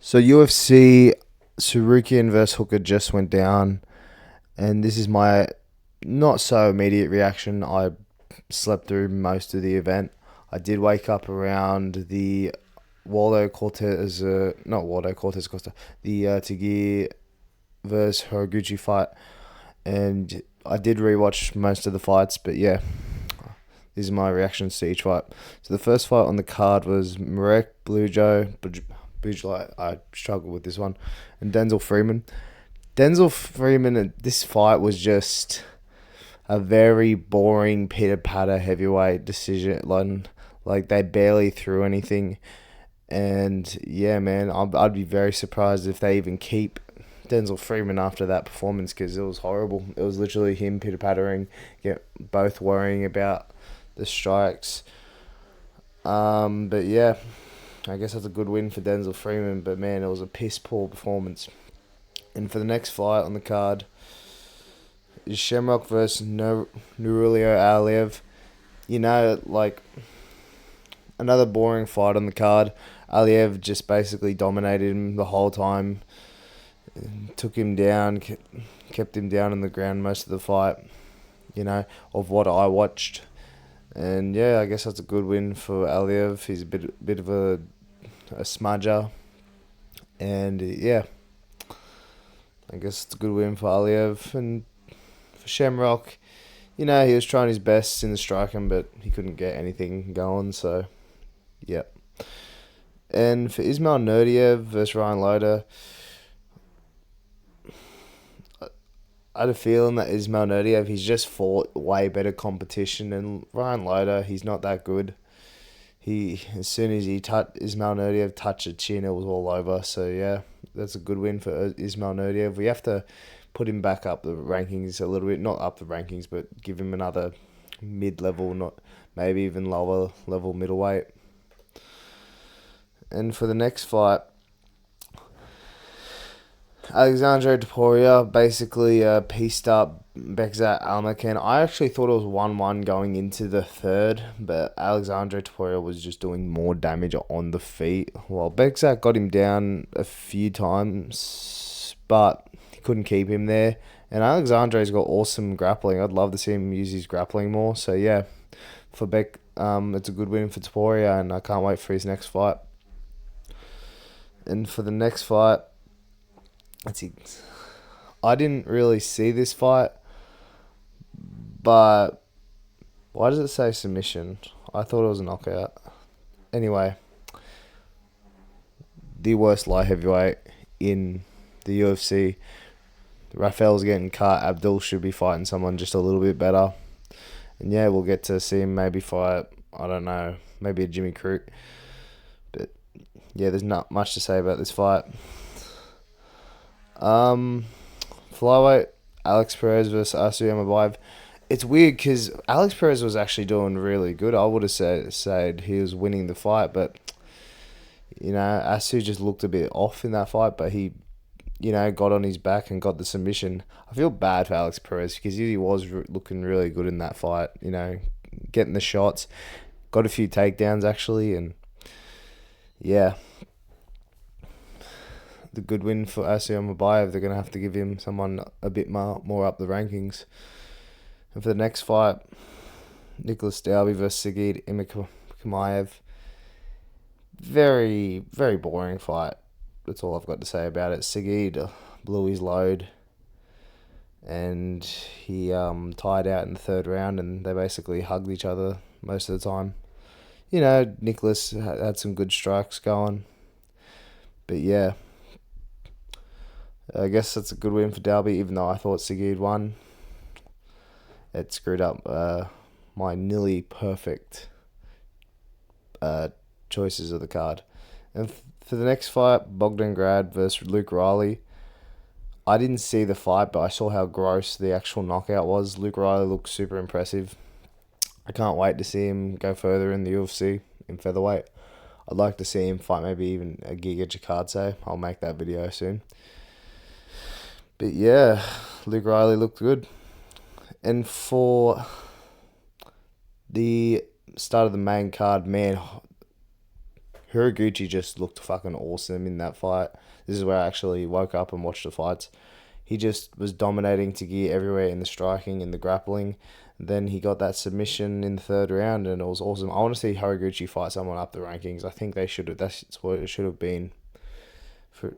So UFC Sarukian versus Hooker just went down, and this is my not so immediate reaction. I slept through most of the event. I did wake up around the Waldo Cortez, not Waldo Cortez Costa, the Tagir versus Horiguchi fight, and I did rewatch most of the fights. But yeah, these are my reactions to each fight. So the first fight on the card was Marek Bujla. I struggled with this one, and Denzel Freeman. Denzel Freeman. This fight was just a very boring pitter patter heavyweight decision. Like they barely threw anything, and yeah, man, I'd be very surprised if they even keep Denzel Freeman after that performance because it was horrible. It was literally him pitter pattering, both worrying about the strikes. But yeah, I guess that's a good win for Denzel Freeman. But man, it was a piss poor performance. And for the next fight on the card is Shamrock versus Nurulio Aliev. Like another boring fight on the card. Aliev just basically dominated him the whole time, took him down, kept him down on the ground most of the fight. Of what I watched. And yeah, I guess that's a good win for Aliev. He's a bit of a smudger. And yeah, I guess it's a good win for Aliev. And for Shamrock, he was trying his best in the striking, but he couldn't get anything going. So, yeah. And for Ismail Nurdiev versus Ryan Loder, I had a feeling that Ismail Nurdiev, he's just fought way better competition, and Ryan Loder, he's not that good. As soon as Ismail Nurdiev touched a chin, it was all over. So yeah, that's a good win for Ismail Nurdiev. We have to put him back up the rankings a little bit, not up the rankings, but give him another mid-level, not maybe even lower level middleweight. And for the next fight, Alexandre Topuria basically pieced up Bekzat Almacan. I actually thought it was 1-1 going into the third, but Alexandre Topuria was just doing more damage on the feet. Well, Bekzat got him down a few times, but he couldn't keep him there. And Alexandre's got awesome grappling. I'd love to see him use his grappling more. So yeah, for Beck, it's a good win for Topuria, and I can't wait for his next fight. And for the next fight, I didn't really see this fight, but why does it say submission? I thought it was a knockout. Anyway, the worst light heavyweight in the UFC. Rafael's getting cut. Abdul should be fighting someone just a little bit better. And yeah, we'll get to see him maybe fight, I don't know, maybe a Jimmy Crute. But yeah, there's not much to say about this fight. Flyweight, Alex Perez versus Asu Yamabayev. It's weird because Alex Perez was actually doing really good. I would have said he was winning the fight, but Asu just looked a bit off in that fight. But he, got on his back and got the submission. I feel bad for Alex Perez because he was looking really good in that fight. Getting the shots, got a few takedowns actually, and yeah, the good win for Asu Yamabayev. They're going to have to give him someone a bit more up the rankings. And for the next fight, Nicholas Dalby versus Sigid Imikamaev. Very, very boring fight. That's all I've got to say about it. Sigid blew his load, and he tied out in the third round, and they basically hugged each other most of the time. Nicholas had some good strikes going. But yeah, I guess that's a good win for Dalby, even though I thought Sigid won. It screwed up my nearly perfect choices of the card. And for the next fight, Bogdan Grad versus Luke Riley. I didn't see the fight, but I saw how gross the actual knockout was. Luke Riley looked super impressive. I can't wait to see him go further in the UFC in featherweight. I'd like to see him fight maybe even a Giga Chikadze. I'll make that video soon. But yeah, Luke Riley looked good. And for the start of the main card, man, Hiraguchi just looked fucking awesome in that fight. This is where I actually woke up and watched the fights. He just was dominating Tagi everywhere in the striking, in the grappling. Then he got that submission in the third round, and it was awesome. I want to see Hiraguchi fight someone up the rankings. I think they should have. That's what it should have been for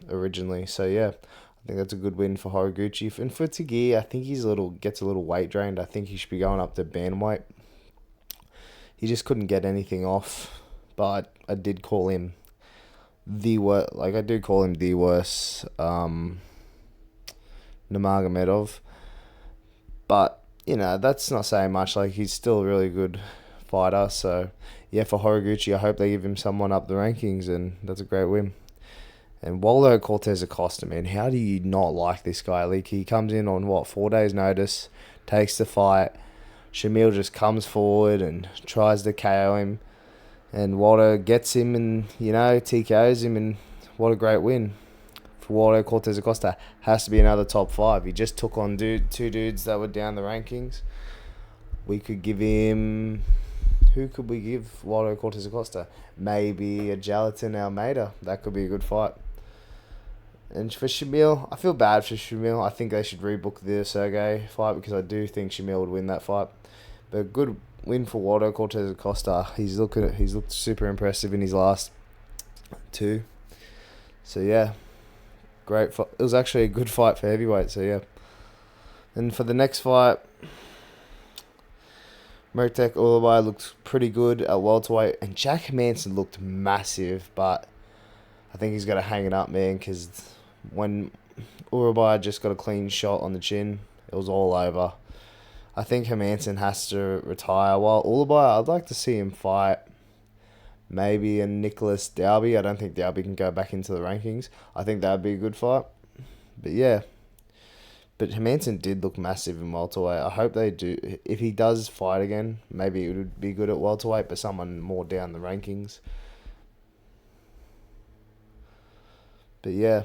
originally. So yeah, I think that's a good win for Hiraguchi. And for Tagi, I think gets a little weight drained. I think he should be going up to bantamweight. He just couldn't get anything off, but I did call him the worst. Like I do call him the worst. Nurmagomedov, but that's not saying much. Like he's still a really good fighter. So yeah, for Horiguchi, I hope they give him someone up the rankings, and that's a great win. And Waldo Cortez Acosta, man, how do you not like this guy? Like he comes in on 4 days' notice, takes the fight. Shamil just comes forward and tries to KO him, and Waldo gets him and TKOs him, and what a great win. For Waldo Cortez Acosta, has to be another top 5. He just took on two dudes that were down the rankings. We could give him... Who could we give Waldo Cortez Acosta? Maybe a Gelatin Almeida. That could be a good fight. And for Shamil, I feel bad for Shamil. I think they should rebook the Sergey fight because I do think Shamil would win that fight. But good win for Waldo Cortez Acosta. He's looked super impressive in his last 2. So yeah. Great fight. It was actually a good fight for heavyweight, so yeah. And for the next fight, Murtek Ulubai looked pretty good at welterweight, and Jack Hermansson looked massive, but I think he's got to hang it up, man, because when Ulubai just got a clean shot on the chin, it was all over. I think Hermansson has to retire, while Ulubai, I'd like to see him fight maybe a Nicholas Dalby. I don't think Dalby can go back into the rankings. I think that would be a good fight. But yeah. But Hermansson did look massive in welterweight. I hope they do. If he does fight again, maybe it would be good at welterweight, but someone more down the rankings. But yeah,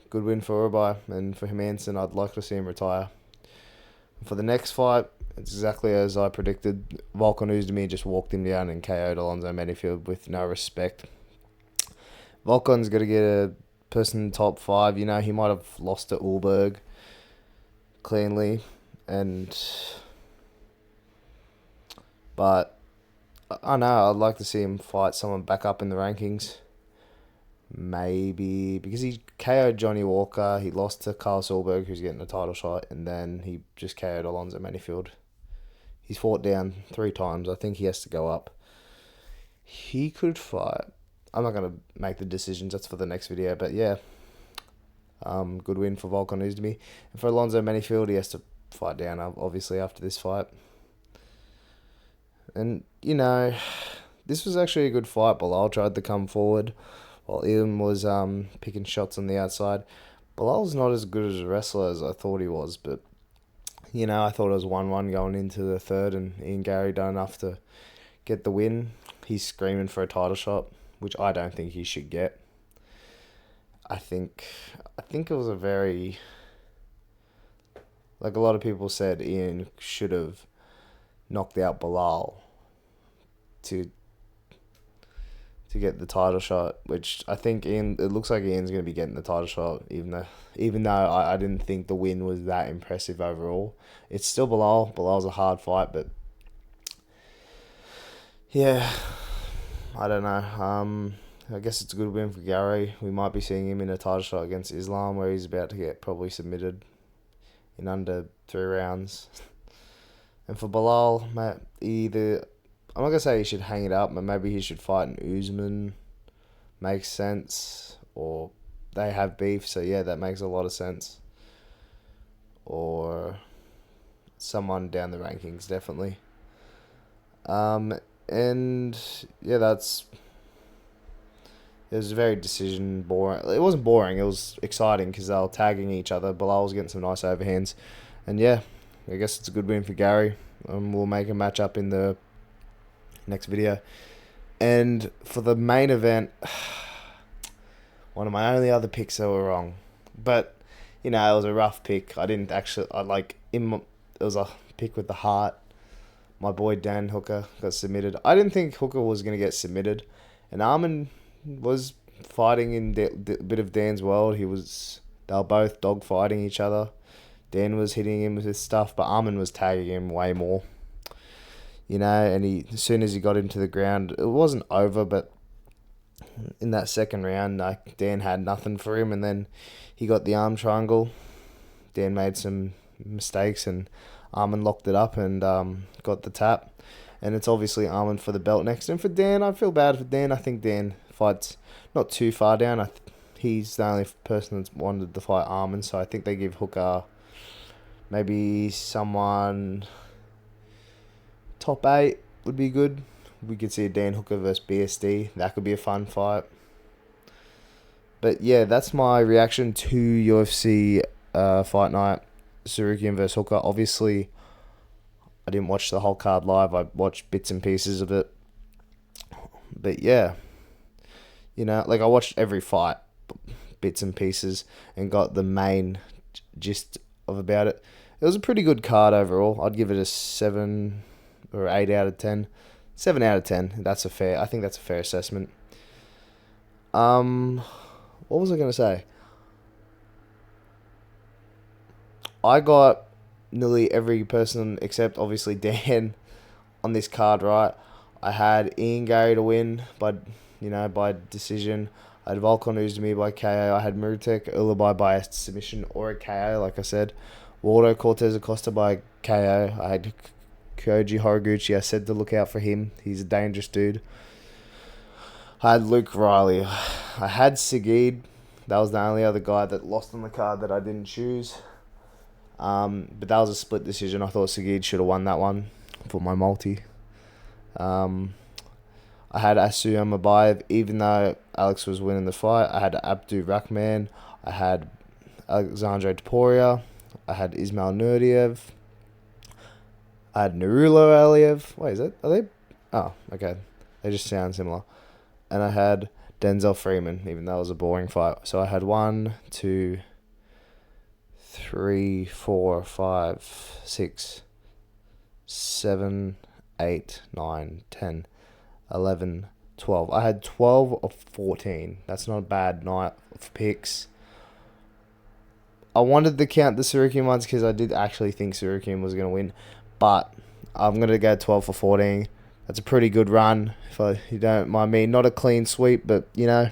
good win for Ulubai. And for Hermansson, I'd like to see him retire. And for the next fight, it's exactly as I predicted. Volkan Oezdemir just walked him down and KO'd Alonzo Menifield with no respect. Volkan's got to get a person in the top 5. He might have lost to Ulberg cleanly, but I know I'd like to see him fight someone back up in the rankings. Maybe because he KO'd Johnny Walker, he lost to Carl Solberg, who's getting a title shot, and then he just KO'd Alonzo Menifield. He's fought down 3 times. I think he has to go up. He could fight. I'm not going to make the decisions. That's for the next video. But yeah, good win for Volkan Oezdemir. And for Alonzo Menifield, he has to fight down, obviously, after this fight. And, this was actually a good fight. Bilal tried to come forward while Ian was picking shots on the outside. Bilal's not as good as a wrestler as I thought he was, but I thought it was 1-1 going into the third, and Ian Gary done enough to get the win. He's screaming for a title shot, which I don't think he should get. I think it was a very... Like a lot of people said, Ian should have knocked out Bilal to get the title shot, which I think it looks like Ian's going to be getting the title shot, even though I didn't think the win was that impressive overall. It's still Bilal. Bilal's a hard fight, but yeah, I don't know. I guess it's a good win for Gary. We might be seeing him in a title shot against Islam, where he's about to get probably submitted in under 3 rounds. And for Bilal, I'm not going to say he should hang it up, but maybe he should fight an Usman. Makes sense. Or they have beef, so yeah, that makes a lot of sense. Or someone down the rankings, definitely. And yeah, it was very boring. It wasn't boring, it was exciting because they were tagging each other. Bilal was getting some nice overhands. And yeah, I guess it's a good win for Gary. We'll make a match up in the next video. And for the main event, one of my only other picks that were wrong, but it was a rough pick. It was a pick with the heart. My boy Dan Hooker got submitted. I didn't think Hooker was going to get submitted, And Armin was fighting in a bit of Dan's world. They were both dog fighting each other. Dan was hitting him with his stuff, but Armin was tagging him way more. And as soon as he got into the ground, it wasn't over, but in that second round, Dan had nothing for him, and then he got the arm triangle. Dan made some mistakes, and Armin locked it up and got the tap. And it's obviously Armin for the belt next. And for Dan, I feel bad for Dan. I think Dan fights not too far down. He's the only person that's wanted to fight Armin, so I think they give Hooker maybe someone top 8 would be good. We could see a Dan Hooker versus BSD. That could be a fun fight. But yeah, that's my reaction to UFC Fight Night, Tsarukyan versus Hooker. Obviously, I didn't watch the whole card live. I watched bits and pieces of it. But yeah, I watched every fight, bits and pieces, and got the main gist of about it. It was a pretty good card overall. I'd give it a 7 or 8 out of 10. 7 out of 10. I think that's a fair assessment. What was I going to say? I got nearly every person except obviously Dan on this card right. I had Ian Gary to win by decision. I had Volkan Ozdemir by KO. I had Murutek Ulabai by a submission or a KO, like I said. Waldo Cortez Acosta by KO. I had Koji Horiguchi. I said to look out for him. He's a dangerous dude. I had Luke Riley. I had Sigid. That was the only other guy that lost on the card that I didn't choose. But that was a split decision. I thought Sigid should have won that one for my multi. I had Asu Amabayev, even though Alex was winning the fight. I had Abdu Rahman. I had Alexandre Topuria. I had Ismail Nurdiev. I had Narulo Aliev. Wait, are they? Oh, okay. They just sound similar. And I had Denzel Freeman, even though it was a boring fight. So I had 1, 2, 3, 4, 5, 6, 7, 8, 9, 10, 11, 12. I had 12 of 14. That's not a bad night of picks. I wanted to count the Tsarukyan ones because I did actually think Tsarukyan was going to win. But I'm going to go 12 for 14. That's a pretty good run, if you don't mind me. Not a clean sweep, but, yeah,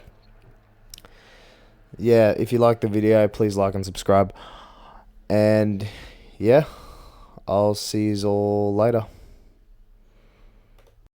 if you like the video, please like and subscribe. And, yeah, I'll see you all later.